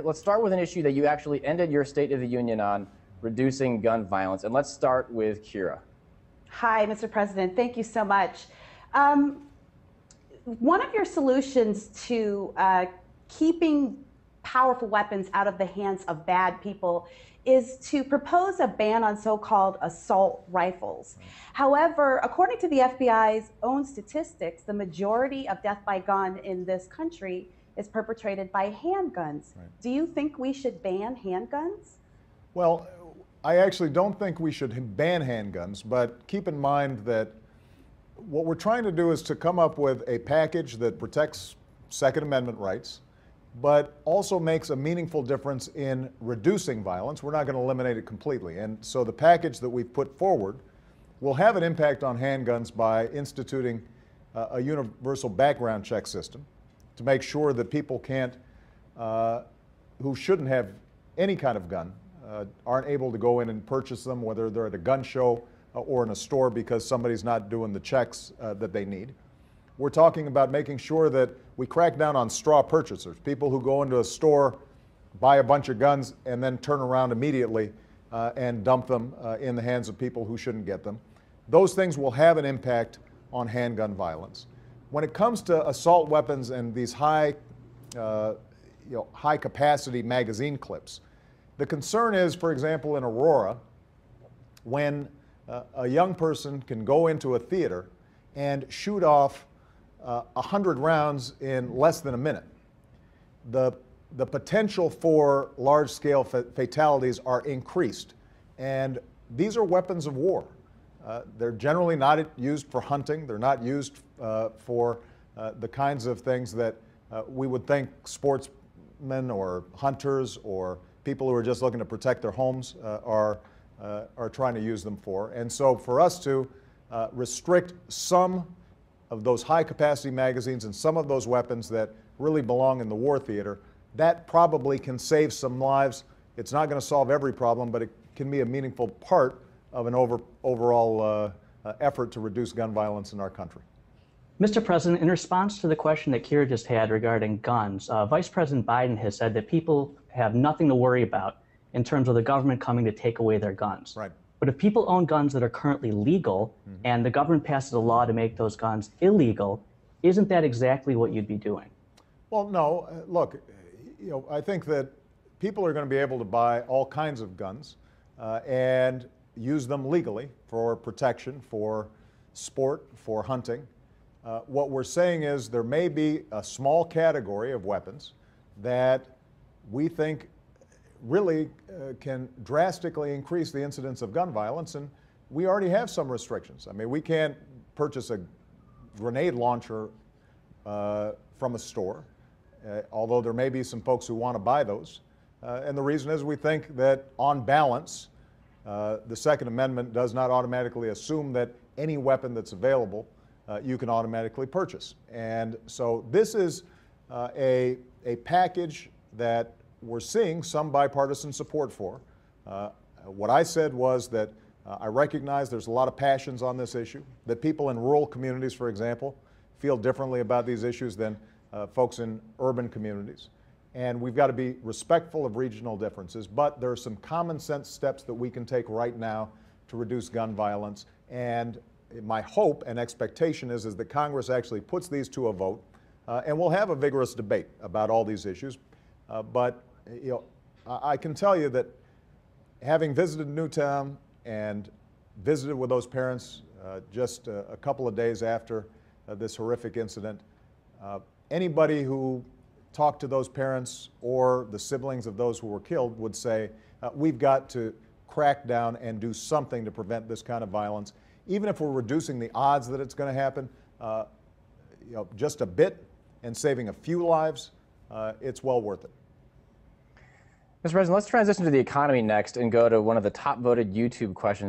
Let's start with an issue that you actually ended your State of the Union on, reducing gun violence. And let's start with Kira. Hi, Mr. President. Thank you so much. One of your solutions to keeping powerful weapons out of the hands of bad people is to propose a ban on so-called assault rifles. However, according to the FBI's own statistics, the majority of death by gun in this country is perpetrated by handguns. Right. Do you think we should ban handguns? Well, I actually don't think we should ban handguns, but keep in mind that what we're trying to do is to come up with a package that protects Second Amendment rights, but also makes a meaningful difference in reducing violence. We're not going to eliminate it completely. And so the package that we've put forward will have an impact on handguns by instituting a universal background check system to make sure that people can't, who shouldn't have any kind of gun, aren't able to go in and purchase them, whether they're at a gun show or in a store because somebody's not doing the checks that they need. We're talking about making sure that we crack down on straw purchasers, people who go into a store, buy a bunch of guns, and then turn around immediately and dump them in the hands of people who shouldn't get them. Those things will have an impact on handgun violence. When it comes to assault weapons and these high capacity magazine clips, the concern is, for example, in Aurora, when a young person can go into a theater and shoot off 100 rounds in less than a minute. The potential for large-scale fatalities are increased, and these are weapons of war. They're generally not used for hunting. They're not used for the kinds of things that we would think sportsmen or hunters or people who are just looking to protect their homes are trying to use them for. And so for us to restrict some of those high-capacity magazines and some of those weapons that really belong in the war theater, that probably can save some lives. It's not going to solve every problem, but it can be a meaningful part of an overall effort to reduce gun violence in our country. Mr. President, in response to the question that Kira just had regarding guns, Vice President Biden has said that people have nothing to worry about in terms of the government coming to take away their guns. Right. But if people own guns that are currently legal and the government passes a law to make those guns illegal, isn't that exactly what you'd be doing? Well, no. Look, I think that people are going to be able to buy all kinds of guns and use them legally for protection, for sport, for hunting. What we're saying is there may be a small category of weapons that we think really can drastically increase the incidence of gun violence, and we already have some restrictions. I mean, we can't purchase a grenade launcher from a store, although there may be some folks who want to buy those. And the reason is we think that on balance, the Second Amendment does not automatically assume that any weapon that's available you can automatically purchase. And so this is a package that we're seeing some bipartisan support for. What I said was that I recognize there's a lot of passions on this issue, that people in rural communities, for example, feel differently about these issues than folks in urban communities. And we've got to be respectful of regional differences, but there are some common sense steps that we can take right now to reduce gun violence. And my hope and expectation is that Congress actually puts these to a vote, and we'll have a vigorous debate about all these issues. But I can tell you that having visited Newtown and visited with those parents just a couple of days after this horrific incident, anybody who talked to those parents or the siblings of those who were killed would say, we've got to crack down and do something to prevent this kind of violence. Even if we're reducing the odds that it's going to happen just a bit and saving a few lives, it's well worth it. Mr. President, let's transition to the economy next and go to one of the top voted YouTube questions